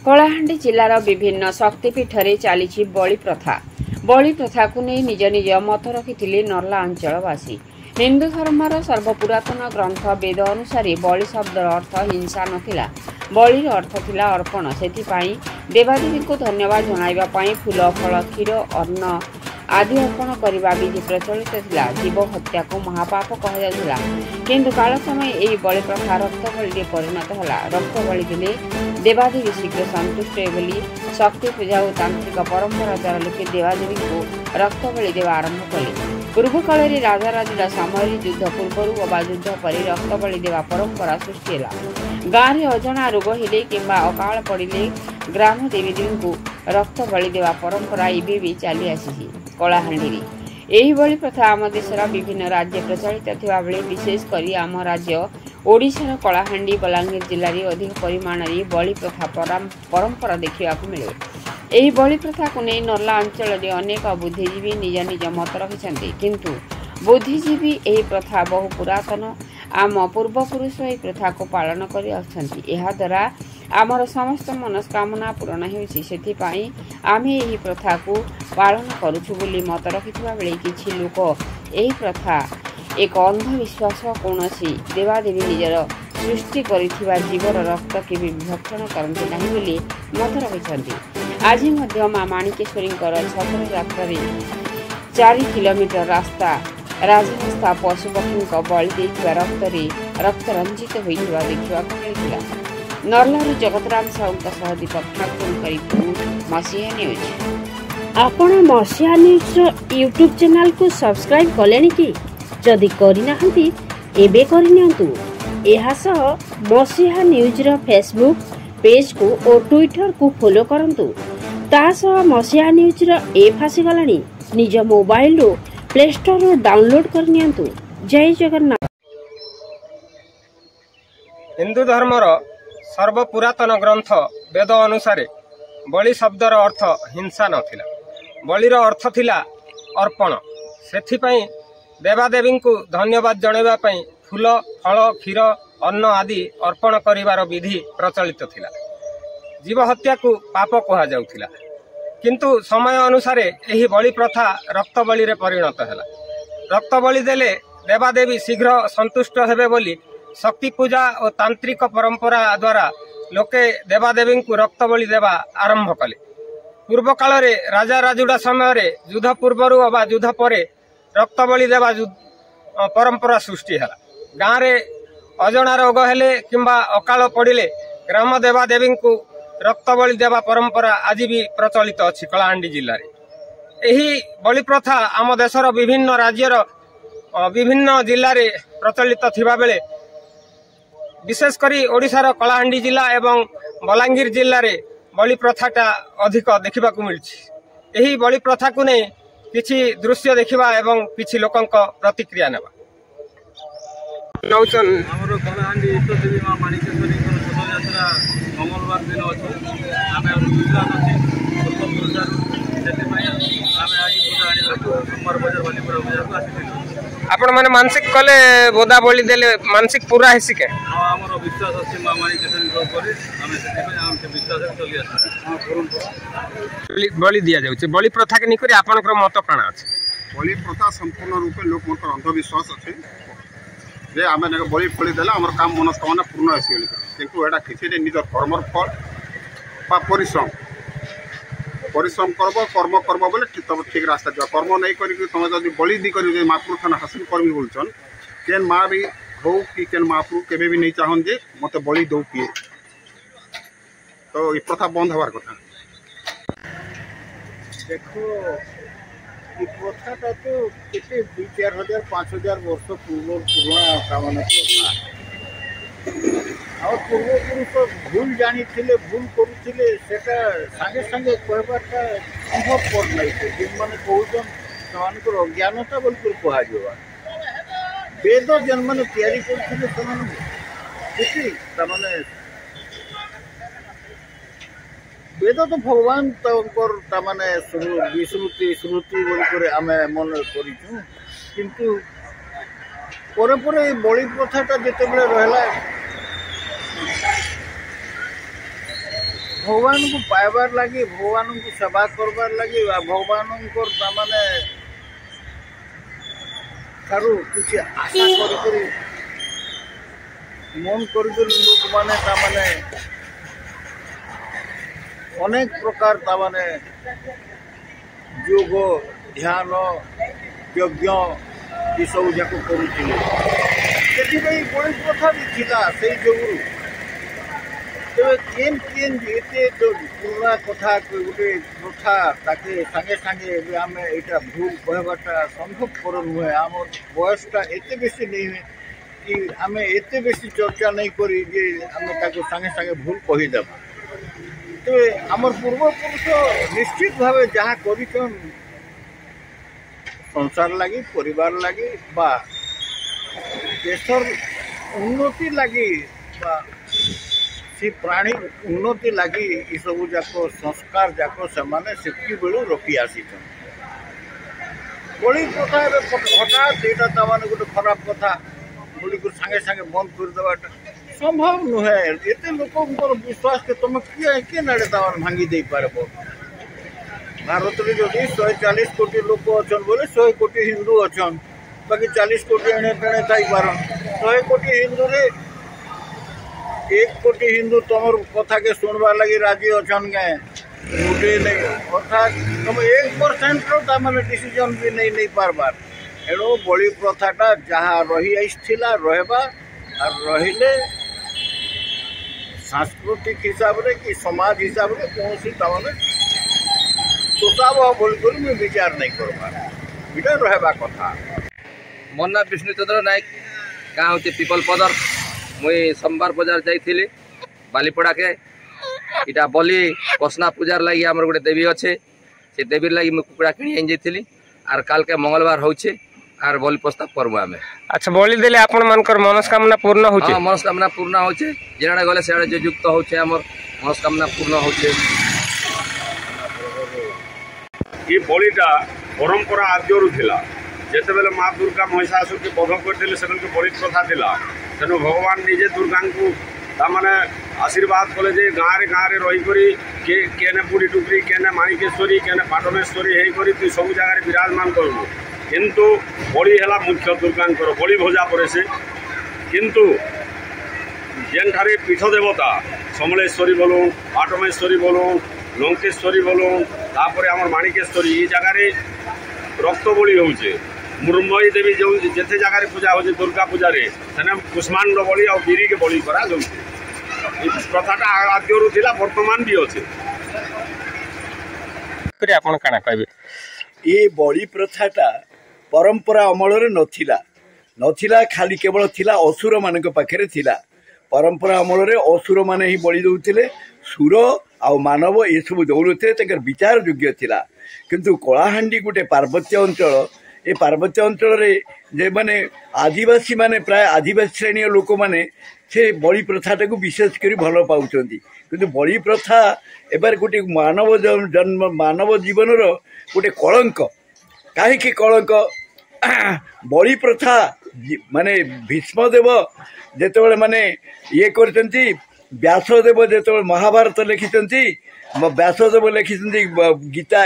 कलाहांडी जिलार विभिन्न शक्तिपीठरे चली बलि प्रथा को नहीं निज निज मत रखिथिले नर्ला अंचलवासी। हिंदू धर्मर सर्वपुरातन ग्रंथ वेद अनुसार बलि शब्दर अर्थ हिंसा नथिला, बलिर अर्थ थिला अर्पण। सेथिपाई देवादेवी को धन्यवाद जणाइबा फूल फल क्षीर अन्न आदि अर्पण करने विधि प्रचलित थिला। जीव हत्या को महापाप कहला, किंतु काल समय यही बलि प्रथा रक्त बलि परिणत होला। रक्त बलि दिले देवादेवी शीघ्र संतुष्ट बोली शक्ति पूजा और तांत्रिक परंपरा द्वारा लोके देवादेवी को रक्त बलि देवा आरंभ कले। पूर्व काल राजा राजुड़ा समय युद्ध पूर्व अबा युद्ध पर रक्त बलि देवा परंपरा सृष्टि है। गाँव में अजणा रोग हेले किंबा अकाल पड़े ग्राम देवी को रक्त बलि देवा परंपरा एबे भी चली आसी। कलाहांडी यही बलि प्रथा आम देशर विभिन्न राज्य प्रचलित थिबा बेले विशेषकर आम राज्य ओडिशार कलाहांडी बलांगीर जिले में अधिक परिमाण में बलि प्रथा परंपरा देखा मिले। यही बलि प्रथा को नहीं नर्ला अंचल में अनेक बुद्धिजीवी निज निज मत रखिंट, किंतु बुद्धिजीवी यही प्रथा बहु पुरातन आम पूर्वपुरुष यह प्रथा को पालन कर आमर समस्त मनस्कामना पूरण होती। आमे यही प्रथा को पालन करुछु बोली मत रखिथिबा बेले किछि लोक यही प्रथा एक अंधविश्वास कौनसी देवादेवी निजर सृष्टि करिथिबा जीवर रक्त केबे विभक्षण करते नहीं बोली मत रखिछन्ति। आज मध्य मां माणिकेश्वरी छतर यात्रा 4 किलोमीटर रास्ता राजरास्ता पशुपक्षी बलि देथिबा रक्त रंजित होइथिबा देखिबाक मिलिथिला। नर्लारू जगतराम साहू दीपक ठाकुर रिपोर्ट मसीहा न्यूज। आपण मसीहा न्यूज यूट्यूब चैनल को सब्सक्राइब कलेनी कि जदि करिनाहंती एबे करिनियंतु। एहा सह मसीहा न्यूज रो फेसबुक पेज को और ट्विटर को फॉलो करंतु। ता सह मसीहा न्यूज रो ऐप आसी गलानी, निज मोबाइल रो प्ले स्टोर रो डाउनलोड करनियंतु। जय जगन्नाथ। हिंदू धर्मर सर्वपुरातन ग्रंथ वेद अनुसार बलि शब्दर अर्थ हिंसा नथिला, बलिर अर्थ थिला अर्पण। सेथिपाई देवादेवी को धन्यवाद जणाइबा पई फूल फल क्षीर अन्न आदि अर्पण करिवार विधि प्रचलित थिला। जीव हत्या को पाप कहा जाउथिला, किंतु समय अनुसार एही बलि प्रथा रक्त बलि रे परिणत हैला। रक्त बलि देले देवादेवी शीघ्र संतुष्ट हेबे बोली शक्ति पूजा और तांत्रिक परंपरा द्वारा लोके देवादेवी को रक्त बलि देवा आरंभ कले। पूर्व काल राजा राजुड़ा समय युद्ध पूर्व अबा युद्ध पर रक्त बलि देवा परंपरा सृष्टि है। गाँव में अजणा रोग हेले किंबा अकाल पड़े ग्राम देवादेवी को रक्त बलि देवा परंपरा आज भी प्रचलित अच्छी कलाहांडी जिले में। यही बलि प्रथा आम देशर विभिन्न राज्यर विभिन्न जिले में प्रचलित थिबा बेले विशेषकर ओडिशार कलाहांडी जिला एवं बलांगीर जिले में बलि प्रथाटा अधिक देखा मिली। यही बलि प्रथा को नहीं किछि दृश्य देखा एवं किछि लोकं प्रतिक्रिया नेबा। कलाहांडी इष्टदेवी मां माणिकेश्वरी शोभायात्रा मंगलवार दिन अच्छे आम गुजरात सोमवार बजार बालीपुरा बजार को आसी आपण माने मानसिक कले बोदा बलि देले मानसिक पूरा हेसी के हमर विश्वास अछि मां माणिकेश्वरी ऊपर आमे सेते आम के विश्वास चली आसी बलि दिया जाउचे। बलि प्रथा के निकरी आपनकर मत काना अछि? बलि प्रथा संपूर्ण रूपे लोक मत अंधविश्वास अछि जे आमे ने बलि फळि देला हमर काम मनस्कामना पूर्ण हेसी बोली, किंतु एटा किछि निज कर्मर फल बा परिश्रम कर्म करब बोले तब ठीक रास्ता जा। कर्म नहीं करी तुम जब बलि दी कर महापुरुष हासिल करमी बोलचन केन माँ भी हो कि केन महापुरुष केबे भी नहीं चाहन जे मत बलि दो किए, तो ये प्रथा बंद हबार कथा। देखो ये प्रथाटा तो केते 2-4,000 5,000 वर्ष पूर्व पुराना कामना और पूर्वपुरुष भूल जानी भूल करुले सेटा सागे सागे कहबाटा संभव कर नहीं जिन मैंने कहन से अज्ञानता बोल कह वेद जेन मैंने तैयारी करने वेद तो भगवान तमाने विश्रुति श्रुति बोल आम मन करूँ, किंतु बलि प्रथाटा जिते रहा भगवान को पाइबार लगी भगवान को सेवा करबार लगी भगवान माने ठारू किसी आशा कर मन कर लोक मैंने अनेक प्रकार तामाने योग ध्यान यज्ञ ये सब जाक करुले बड़ी प्रथा भी थिला से जोगु तेरे केन केन एते तो पुराना कथा गोटे प्रथा ताके संगे संगे आम यहाँ भूल कहबाटा संभवपर नुहे आम बयसटा एते बेसी नहीं हुए कि आम एते बेसी चर्चा नहीं करी जे आम संगे संगे भूल कहीदेबा तेरे आमर पूर्वपुरुष निश्चित भाव जहाँ कर संसार लगी परिवार लगी बा देशर उन्नति लगी बा से प्राणी उन्नति लगी ये सब जाक संस्कार जाक से बेलू रखी आसी बड़ी प्रथा हठात यहाँ गोटे खराब कथा बड़ी सागे सागे बंद करदेवाटा संभव नुहे एत लोक विश्वास के तुम किए नाड़े भांगी दे पारब भारत में जदि 140 कोटी लोक अच्छा बोले 100 कोटी हिंदू अच्छा बाकी 40 कोटी एणे तेणे थी पार 100 कोटी हिंदू रे 1 कोटी हिंदू तुम कथा के सुनवार लगी राजी अच्छन के गोटे नहीं अर्थात तुम 1% मैंने डिसीजन भी नहीं पारबार एणु बड़ी प्रथाटा जहाँ रही आईला रहा और रहिले सांस्कृतिक हिसाब से कि समाज हिसाब से कौन सी तोषाव बोल विचार नहीं कर रहा कथा मोर ना विष्णुचंद्र नायक गाँ हूँ पिपल पदर मुई सोमवार बजार जाइली बालीपड़ा के इटा बलि कसना पूजार लगी आमर गोटे देवी अच्छे से देवी लगी मुझे कुकड़ा किणी जाइली आर काल के मंगलवार होचे आर बलि प्रस्ताव करबो आमे। अच्छा बलि देले आपण मानकर मनस्कामना पूर्ण होचे? हां मनस्कामना पूर्ण होचे जेड़े गले सेड़े जो युक्त होचे हमर मनस्कामना पूर्ण होचे। ये बलिटा परंपरा आद्यरू थिला जेते बेले माँ दुर्गा महिषासुर के बध करथिले सेबन के बलि प्रथा थिला तेनु भगवान निजे दुर्गा को तामाने आशीर्वाद कले जे गाँव रे रही करी केने बुढ़ी टुकरी केने माणिकेश्वरी केने पाटनेश्वरी हे करी तु सब जगह विराजमान करबो किंतु बलि है मुख्य दुर्गांकर बलि भोजा पर से किंतु जेन ठारे पीठ देवता समलेश्वरी बोलूँ पाटमेश्वरी बोलूँ लंकेश्वरी बोलूँ तापर आम माणिकेश्वरी ये जगार रक्त बलि होचे मृण्मयी देवी जो जिते जगार पूजा हो दुर्गा पूजा से कुष्मांड बलि और बिरी के बलि करा प्रथाटा आद्यरू थिला वर्तमान भी अच्छे। काना कहबे ये बलि प्रथाटा परंपरा अमल नथिला खाली केवल थिला असुर मान पाखे थिला परंपरा अमल असुर माने ही बलि दौले सुर आ मानव ये सब दौलते विचार योग्य थिला किंतु कलाहांडी गोटे पार्वत्य अंचल ये पार्वत्य अंचल जे माने आदिवासी माने प्राय आदिवासी श्रेणी लोक माने से बलि प्रथाटा को विशेष कर भल पाँच किंतु बलि प्रथा एबार गोटे मानव जन्म मानव जीवन गोटे कलंक कहीं कलंक बलि प्रथा माने भीष्मदेव जेते माने ये करचंती व्यासदेव जेते महाभारत लिखिचंती व्यासदेव लिखिचंती गीता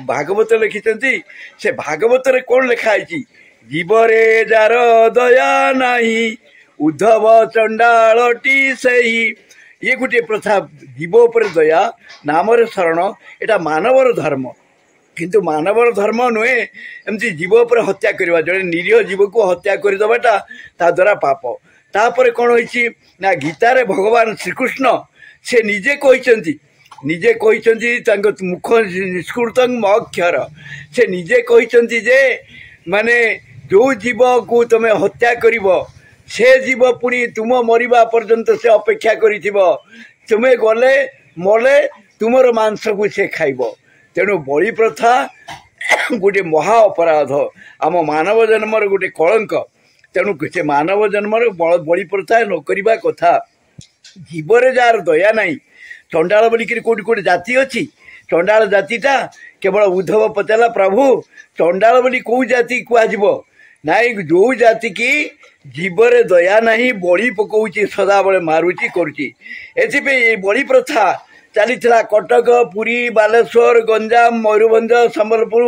भागवत लिखिचंती से भागवत रे कौन लिखाई जीवरे जार दया नाही उद्धव चंडालटी सही ये गोटे प्रथा जीव उपर दया नाम शरण एटा मानवर धर्म किंतु मानवर धर्म नुहे एमती जीव उपर हत्या करवा जड़े निरीह जीव को हत्या करदेवाटा ता द्वारा पाप तापर कौन होइछि ना गीतारे भगवान श्रीकृष्ण से निजे कहते मुख निष्कृतं अक्षर से निजे कहते जे माने जो जीव को तुम हत्या करिव से जीव पुणी तुम मरिबा पर्यंत से अपेक्षा करिथिबो तुमे गले मले तुमर मांस को से खाइब तेणु बलि प्रथा गोटे महा अपराध आम मानव जन्मर गोटे कलंक तेणु से मानव जन्मर बलि प्रथा न करवा कथा जीवरे जार दया नहीं चंडाल बोलिक कौटी कौटी जाति अच्छी चंडाल जातिटा केवल उद्धव पचारा प्रभु चंडाल बोली कौ जाति कहुब नाई जो जाति की जीवरे दया नहीं बलि पकाउची सदा बेले मारुची करुची एथि बलि प्रथा चली कटक पुरी बालेश्वर गंजाम मयूरभंज संबलपुर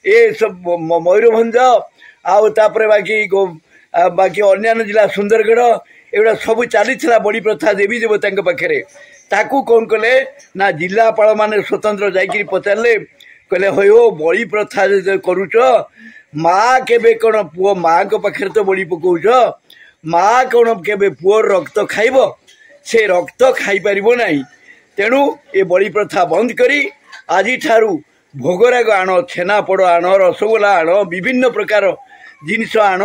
ये सब मयूरभंज आउे बाकी अन्य जिला सुंदरगढ़ एगुड़ा सब चली बड़ी प्रथा देवी देवता पाखे ताकू कौन कले ना जिलापाल माने स्वतंत्र जाकि पचारे कहले हो बड़ी प्रथा करुच माँ केबे कौन पुओ माँ को पाखे तो बड़ी पकाउच माँ कौन केबे पुओर रक्त खाइब से रक्त खाई पारिबो नहीं तेणु ये बड़ी प्रथा बंद करी आज ठारू भोगराग आण छेनापोड़ आण रसगोला आण विभिन्न प्रकार जिनिस आण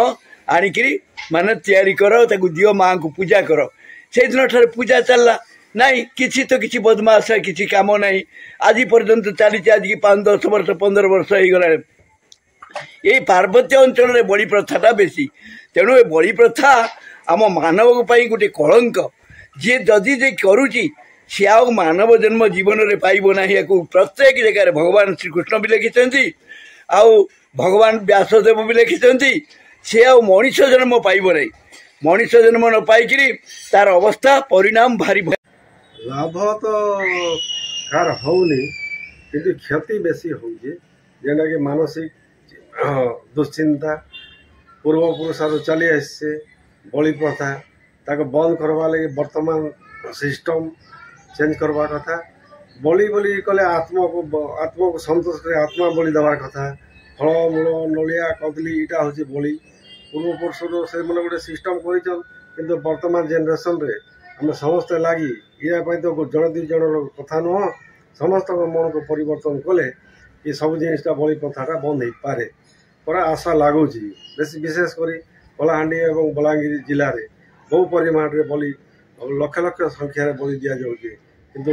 आणिकी माने तैयारी कर ताकू दियो माँ को पूजा कर से दिन ठार पूजा चलला नहीं किसी तो किसी बदमाश किसी काम नहीं आज पर्यंत चली आज की 5-10 वर्ष 15 वर्ष हो गला ये पार्वत्य अंचल बड़ी प्रथाटा बेसी तेणु ये बड़ी प्रथा आम मानव गोटे कलंक जी जदि जे करुची सी आ मानव जन्म जीवन में पाइब ना या प्रत्येक जगह भगवान श्रीकृष्ण भी लिखिं आउ भगवान व्यासदेव भी लिखिं सी आ मनीष जन्म पाइब ना मनीष जन्म न पाइकी तार अवस्था परिणाम भारी लाभ तो कार होनी कि क्षति बेसी होगी जेना कि मानसिक दुश्चिंता पूर्वपुरुष चली आसे बलि प्रथा ताको बंद करवा लगे वर्तमान सिस्टम चेंज करवा कथा बलि बलि कले आत्मा को संतोष करे आत्मा बलि देवार कथा फलमूल नलिया कदली इटा हूँ बलि पूर्वपुरुष से मैंने गोटे सिस्टम कर वर्तमान जेनेरेशन रे आम समस्ते लगी या तो जड़े दुई जन कथा नुह समस्त मन को परिवर्तन कले ये सब जिनटा बलि प्रथाटा बंद हो पारे पर आशा लगुच विशेषकर कलाहांडी और बलांगीर जिले में बहु परिमाण रे बलि लक्ष लक्ष संख्यार बलि दि जाऊे किंतु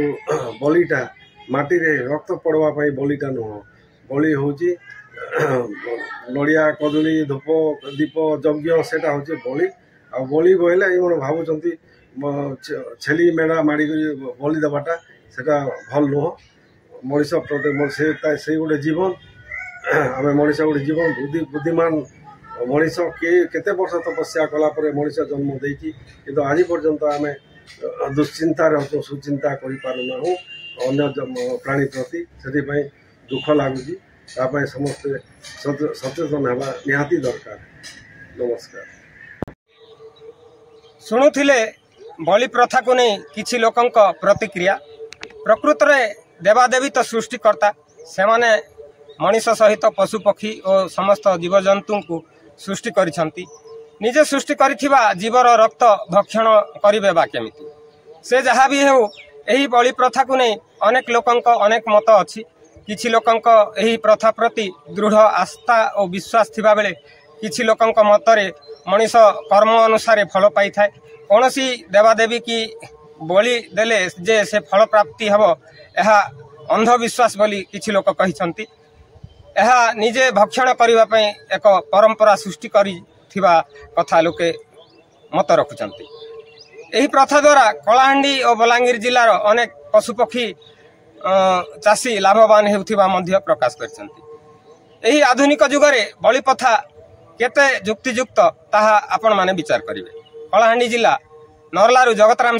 बलिटा माटी रे रक्त पड़वाई बलिटा नुह बलि हूँ नड़िया कदली धूप दीप यज्ञ से बलि आ बलि बोले ये भावुंट छेली मेढ़ा माड़ी बलि देवाटा से भल नुह मनीष प्रत्येक से गोटे जीवन आम मनीष गोटे जीवन बुद्धिमान मनीष केते वर्ष तपस्या कलापर मनीष जन्म देकी किंतु आज पर्यंत आम दुश्चिंतार सुचिंता करना अन्य प्राणी प्रति से दुख लगुच समस्ते सचेतन है निहाती दरकार। नमस्कार। शुणुथिले बलि प्रथा को नहीं किछि लोकंक प्रतिक्रिया प्रकृत में देवादेवी तो सृष्टिकर्ता से माने मनीष सहित पशु पक्षी और समस्त जीवजंतु को सृष्टि करिसंती निजे सृष्टि करिथिबा जीवर रक्त भक्षण करिबे बा केमिति से जहाँ भी हो एही बलि प्रथा को नहीं अनेक लोकंक अनेक मत अच्छी किछि लोकंक एही प्रथा प्रति दृढ़ आस्था और विश्वास थिबा बेले किछि लोकंक मतरे मनीष कर्म अनुसार फल पाई थाए कौनसी देवादेवी की बलि देले जे से फल प्राप्ति हब यह अंधविश्वास बोली किछि लोक कहिसंती यह निजे भक्षण करबा पई एक परंपरा सृष्टि करिथिबा कथा लोके मत रखुचंती। एही प्रथा द्वारा कलाहांडी और बलांगीर जिलार अनेक पशुपक्षी चाषी लाभवान हेउथिबा मध्य प्रकाश करिसंती। एही आधुनिक जुगरे बलि प्रथा केते युक्तियुक्त ताहा आपण माने विचार करिवे। कलाहांडी जिला नरलारू जगतराम